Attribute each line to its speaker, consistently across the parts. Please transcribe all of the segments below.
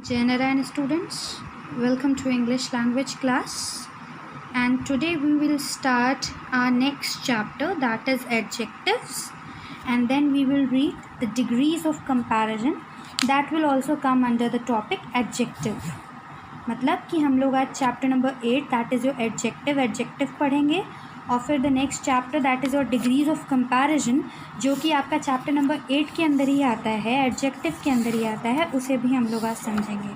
Speaker 1: General students, welcome to English language class, and today we will start our next chapter, that is adjectives, and then we will read the degrees of comparison that will also come under the topic adjective. मतलब कि हम लोग आज chapter number 8 that is your adjective पढ़ेंगे और फिर the next chapter that is your degrees of comparison जो कि आपका चैप्टर नंबर 8 के अंदर ही आता है, एडजेक्टिव के अंदर ही आता है, उसे भी हम लोग आज समझेंगे.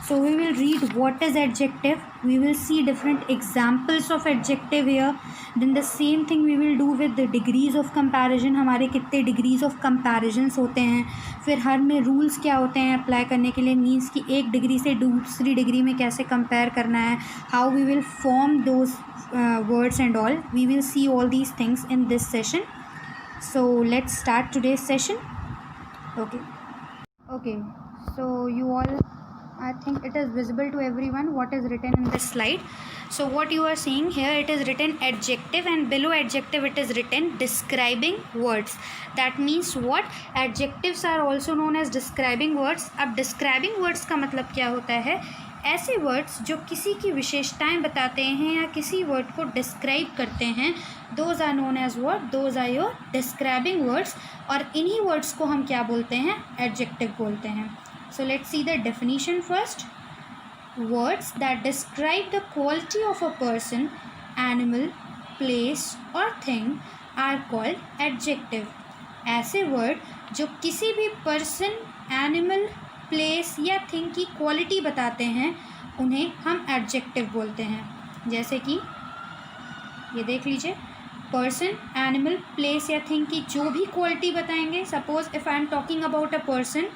Speaker 1: So we will read what is adjective, we will see different examples of adjective here, then the same thing we will do with the degrees of comparison. हमारे कितने degrees of comparisons होते हैं, फिर हर में rules क्या होते हैं apply करने के लिए, मीन्स कि एक डिग्री से दूसरी डिग्री में कैसे कंपेयर करना है, how we will form those words and all. We will see all these things in this session. So let's start today's session. Okay, so you all, I think it is visible to everyone what is written in this slide. So what you are seeing here, it is written adjective, and below adjective it is written describing words. That means what? Adjectives are also known as describing words. अब describing words का मतलब क्या होता है? ऐसे words जो किसी की विशेषताएं बताते हैं या किसी वर्ड को डिस्क्राइब करते हैं, those are known as word, those are your describing words. और इन्हीं वर्ड्स को हम क्या बोलते हैं? एडजेक्टिव बोलते हैं. So let's see the definition first. Words that describe the quality of a person, animal, place or thing are called adjective. ऐसे वर्ड जो किसी भी पर्सन, एनिमल, प्लेस या थिंग की क्वालिटी बताते हैं उन्हें हम एडजेक्टिव बोलते हैं. जैसे कि ये देख लीजिए, पर्सन, एनिमल, प्लेस या थिंग की जो भी क्वालिटी बताएंगे. Suppose if I am talking about a person,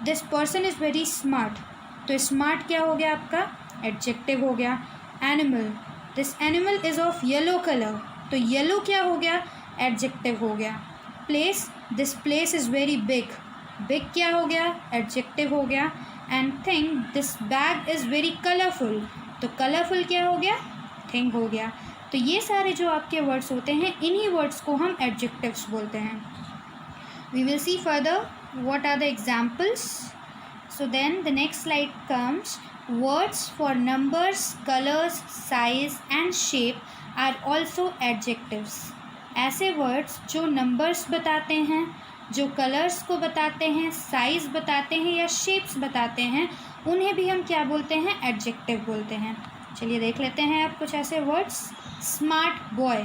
Speaker 1: this person is very smart, तो स्मार्ट क्या हो गया आपका? एडजेक्टिव हो गया. Animal, this animal is of yellow colour, तो येलो क्या हो गया? एडजेक्टिव हो गया. Place, this place is very big, big क्या हो गया? एडजेक्टिव हो गया. And thing, this bag is very colourful, तो कलरफुल क्या हो गया? थिंग हो गया. तो ये सारे जो आपके वर्ड्स होते हैं, इन्हीं वर्ड्स को हम एडजेक्टिव्स बोलते हैं. We will see further what are the examples. So then the next slide comes. Words for numbers, colors, size and shape are also adjectives. ऐसे words जो numbers बताते हैं, जो colors को बताते हैं, size बताते हैं या shapes बताते हैं, उन्हें भी हम क्या बोलते हैं? adjective बोलते हैं. चलिए देख लेते हैं आप कुछ ऐसे words. Smart boy,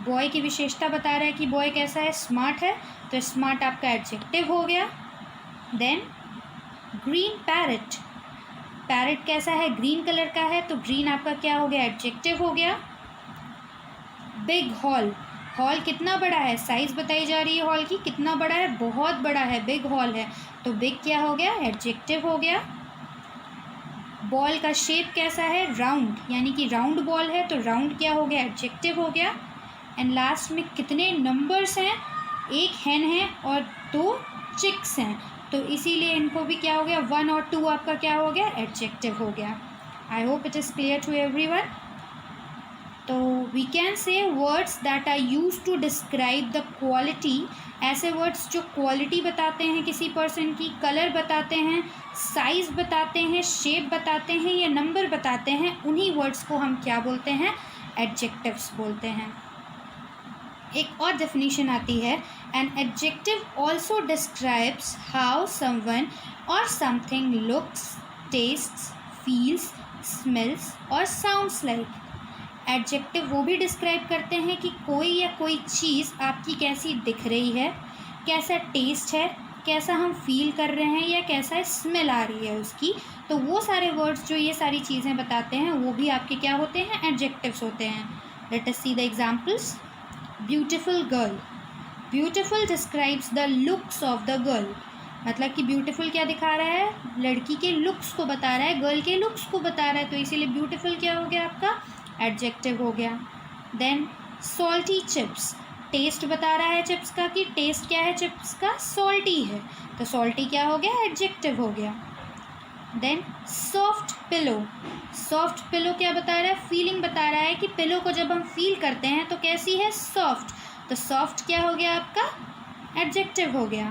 Speaker 1: बॉय की विशेषता बता रहा है कि बॉय कैसा है? स्मार्ट है, तो स्मार्ट आपका एडजेक्टिव हो गया. देन ग्रीन पैरेट, पैरेट कैसा है? ग्रीन कलर का है, तो ग्रीन आपका क्या हो गया? एडजेक्टिव हो गया. बिग हॉल, हॉल कितना बड़ा है? साइज़ बताई जा रही है हॉल की, कितना बड़ा है? बहुत बड़ा है, बिग हॉल है, तो बिग क्या हो गया? एडजेक्टिव हो गया. बॉल का शेप कैसा है? राउंड, यानी कि राउंड बॉल है, तो राउंड क्या हो गया? एडजेक्टिव हो गया. एंड लास्ट में कितने नंबर्स हैं? एक हैन है और 2 चिक्स हैं, तो इसीलिए इनको भी क्या हो गया? 1 और 2 आपका क्या हो गया? एडजेक्टिव हो गया. I hope it is clear to everyone. तो we can say words that are use to describe the quality. ऐसे वर्ड्स जो क्वालिटी बताते हैं किसी पर्सन की, कलर बताते हैं, साइज़ बताते हैं, शेप बताते हैं या नंबर बताते हैं, उन्हीं वर्ड्स को हम क्या बोलते हैं? एडजेक्टिव्स बोलते हैं. एक और डेफिनेशन आती है, an adjective also describes how someone or something looks, tastes, feels, smells or sounds like. Adjective वो भी डिस्क्राइब करते हैं कि कोई या कोई चीज़ आपकी कैसी दिख रही है, कैसा टेस्ट है, कैसा हम फील कर रहे हैं या कैसा स्मेल आ रही है उसकी. तो वो सारे वर्ड्स जो ये सारी चीज़ें बताते हैं वो भी आपके क्या होते हैं? एडजेक्टिव्स होते हैं. Let us see the examples. Beautiful girl, beautiful describes the looks of the girl, मतलब कि ब्यूटिफुल क्या दिखा रहा है? लड़की के लुक्स को बता रहा है, गर्ल के लुक्स को बता रहा है, तो इसीलिए ब्यूटिफुल क्या हो गया आपका? एडजेक्टिव हो गया. देन सॉल्टी चिप्स, टेस्ट बता रहा है चिप्स का कि टेस्ट क्या है चिप्स का? सॉल्टी है, तो सॉल्टी क्या हो गया? एडजेक्टिव हो गया. Then soft pillow, soft pillow क्या बता रहा है? फीलिंग बता रहा है कि पिलो को जब हम फील करते हैं तो कैसी है? सॉफ्ट, तो सॉफ्ट क्या हो गया आपका? एडजेक्टिव हो गया.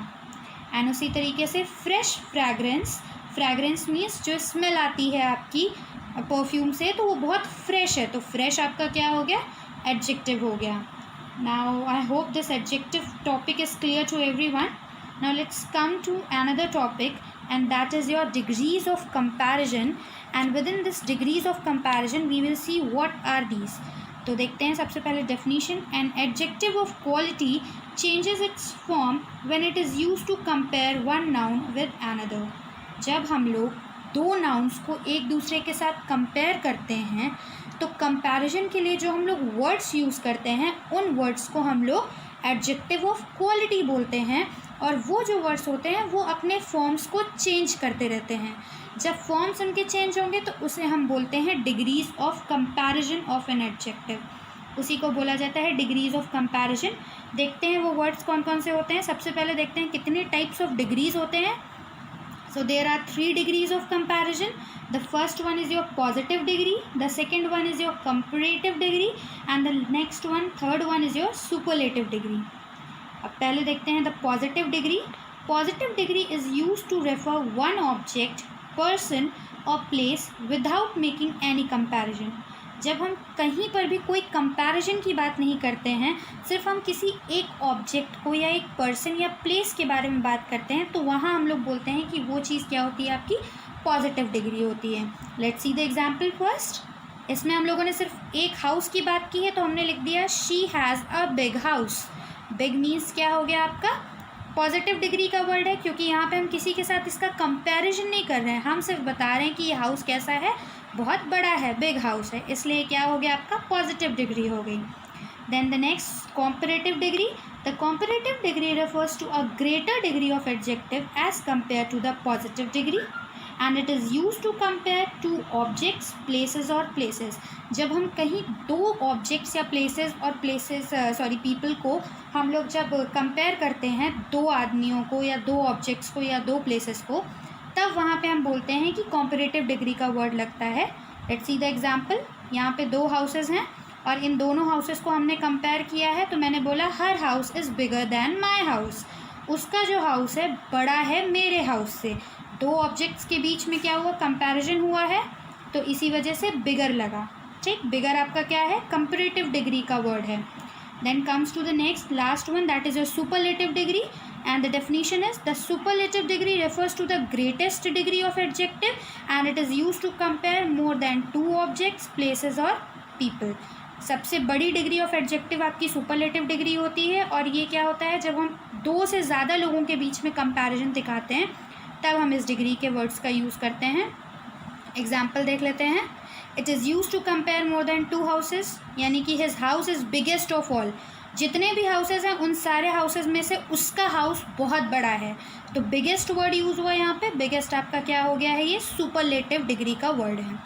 Speaker 1: एंड उसी तरीके से फ्रेश फ्रैग्रेंस फ्रैग्रेंस मीन्स जो स्मेल आती है आपकी परफ्यूम से, तो वो बहुत फ्रेश है, तो फ्रेश आपका क्या हो गया, एडजेक्टिव हो गया. Now I hope this adjective topic is clear to everyone. Now let's come to another topic and that is your degrees of comparison, and within this degrees of comparison we will see what are these. तो देखते हैं सबसे पहले definition. An adjective of quality changes its form when it is used to compare one noun with another. जब हम लोग दो nouns को एक दूसरे के साथ compare करते हैं तो comparison के लिए जो हम लोग words यूज़ करते हैं उन words को हम लोग adjective of quality बोलते हैं. और वो जो वर्ड्स होते हैं वो अपने फॉर्म्स को चेंज करते रहते हैं. जब फॉर्म्स उनके चेंज होंगे तो उसे हम बोलते हैं degrees of comparison of an adjective. उसी को बोला जाता है डिग्रीज ऑफ कंपैरिजन. देखते हैं वो वर्ड्स कौन कौन से होते हैं. सबसे पहले देखते हैं कितने टाइप्स ऑफ डिग्रीज होते हैं. So there are 3 degrees of comparison. The first one is your positive degree, the second one is your comparative degree, and the next one third one is your superlative degree. अब पहले देखते हैं the positive degree. Positive degree is use to refer one object, person or place without making any comparison. जब हम कहीं पर भी कोई कंपैरिजन की बात नहीं करते हैं, सिर्फ हम किसी एक ऑब्जेक्ट को या एक पर्सन या प्लेस के बारे में बात करते हैं, तो वहाँ हम लोग बोलते हैं कि वो चीज़ क्या होती है, आपकी पॉजिटिव डिग्री होती है. Let's see the example first. इसमें हम लोगों ने सिर्फ एक हाउस की बात की है तो हमने लिख दिया she has a big house. Big means क्या हो गया, आपका पॉजिटिव डिग्री का वर्ड है, क्योंकि यहाँ पे हम किसी के साथ इसका कंपैरिजन नहीं कर रहे हैं, हम सिर्फ बता रहे हैं कि ये हाउस कैसा है, बहुत बड़ा है, बिग हाउस है, इसलिए क्या हो गया, आपका पॉजिटिव डिग्री हो गई. Then the next comparative degree. The comparative degree refers to a greater degree of adjective as compare to the positive degree, and it is used to compare two objects, places और places. जब हम कहीं दो objects या places और people को हम लोग जब compare करते हैं, दो आदमियों को या दो objects को या दो places को, तब वहाँ पे हम बोलते हैं कि comparative degree का word लगता है. Let's see the example. यहाँ पे दो houses हैं और इन दोनों houses को हमने compare किया है, तो मैंने बोला her house is bigger than my house. उसका जो हाउस है बड़ा है मेरे हाउस से. दो ऑब्जेक्ट्स के बीच में क्या हुआ, कंपैरिजन हुआ है, तो इसी वजह से बिगर लगा. ठीक, बिगर आपका क्या है, कंपैरेटिव डिग्री का वर्ड है. Then comes to the next last one, that is a superlative degree. And the definition is the superlative degree refers to the greatest degree of adjective and it is use to compare more than 2 objects, places और people. सबसे बड़ी degree of adjective आपकी superlative degree होती है, और ये क्या होता है, जब हम 2 से ज़्यादा लोगों के बीच में कंपैरिजन दिखाते हैं तब हम इस डिग्री के वर्ड्स का यूज़ करते हैं. एग्जाम्पल देख लेते हैं. It is use to compare more than 2 houses, यानी कि his house is biggest of all. जितने भी हाउसेज हैं उन सारे हाउसेज में से उसका हाउस बहुत बड़ा है, तो बिगेस्ट वर्ड यूज़ हुआ यहाँ पे. बिगेस्ट आपका क्या हो गया है, ये सुपरलेटिव डिग्री का वर्ड है.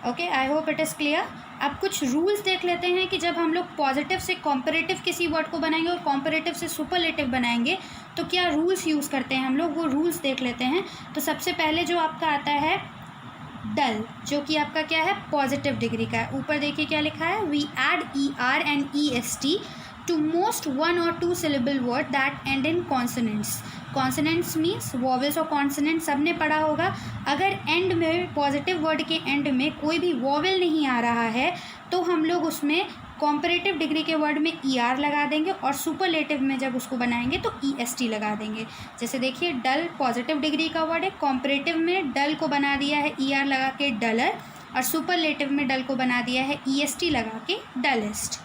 Speaker 1: Okay, I hope it is clear. अब कुछ रूल्स देख लेते हैं कि जब हम लोग पॉजिटिव से कॉम्परेटिव किसी वर्ड को बनाएंगे और कॉम्परेटिव से सुपरलेटिव बनाएंगे तो क्या रूल्स यूज़ करते हैं हम लोग, वो रूल्स देख लेते हैं. तो सबसे पहले जो आपका आता है डल, जो कि आपका क्या है, पॉजिटिव डिग्री का है. ऊपर देखिए क्या लिखा है, we add ER and EST to most 1 or 2 syllable word that end in consonants. Consonants means vowels और कॉन्सनेंट सब ने पढ़ा होगा. अगर एंड में, पॉजिटिव वर्ड के एंड में कोई भी वॉवेल नहीं आ रहा है तो हम लोग उसमें कॉम्परेटिव डिग्री के वर्ड में ER लगा देंगे और सुपरलेटिव में जब उसको बनाएंगे तो EST लगा देंगे. जैसे देखिए डल पॉजिटिव डिग्री का वर्ड है, कॉम्परेटिव में डल को बना दिया है ER लगा के डलर, और सुपरलेटिव में डल को बना दिया है EST लगा के डलेस्ट.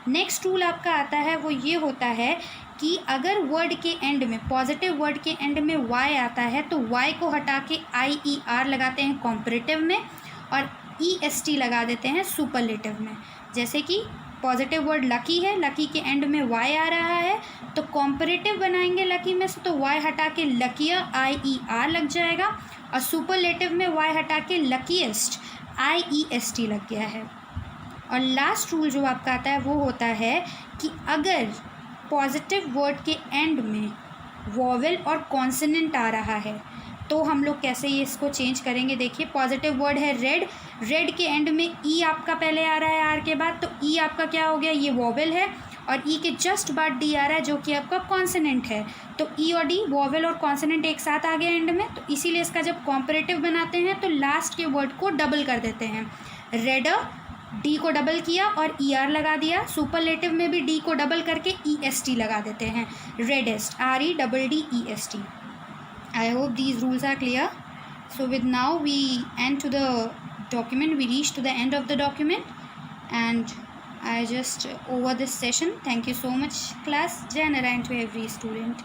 Speaker 1: नेक्स्ट रूल आपका आता है वो ये होता है कि अगर वर्ड के एंड में, पॉजिटिव वर्ड के एंड में Y आता है तो Y को हटा के IER लगाते हैं कॉम्परेटिव में और EST लगा देते हैं सुपरलेटिव में. जैसे कि पॉजिटिव वर्ड लकी है, लकी के एंड में Y आ रहा है तो कॉम्परेटिव बनाएंगे लकी में से, तो Y हटा के लकियर IER लग जाएगा, और सुपरलेटिव में Y हटा के लकीएस्ट IEST लग गया है. और लास्ट रूल जो आपका आता है वो होता है कि अगर पॉजिटिव वर्ड के एंड में वॉवेल और कॉन्सोनेंट आ रहा है तो हम लोग कैसे ये इसको चेंज करेंगे. देखिए पॉजिटिव वर्ड है रेड, रेड के एंड में ई आपका पहले आ रहा है आर के बाद, तो ई आपका क्या हो गया, ये वॉवेल है, और ई के जस्ट बाद डी आ रहा है जो कि आपका कॉन्सोनेंट है, तो ई और डी वॉवेल और कॉन्सोनेंट एक साथ आ गया एंड में, तो इसीलिए इसका जब कॉम्परेटिव बनाते हैं तो लास्ट के वर्ड को डबल कर देते हैं। रेडर, डी को डबल किया और ई आर लगा दिया। सुपरलेटिव में भी डी को डबल करके ई एस टी लगा देते हैं, reddest, R E double D E S T. I hope these rules are clear. So with now we end to the document, we reach to the end of the document, and I just over this session. Thank you so much class. Jai Narayan to every student.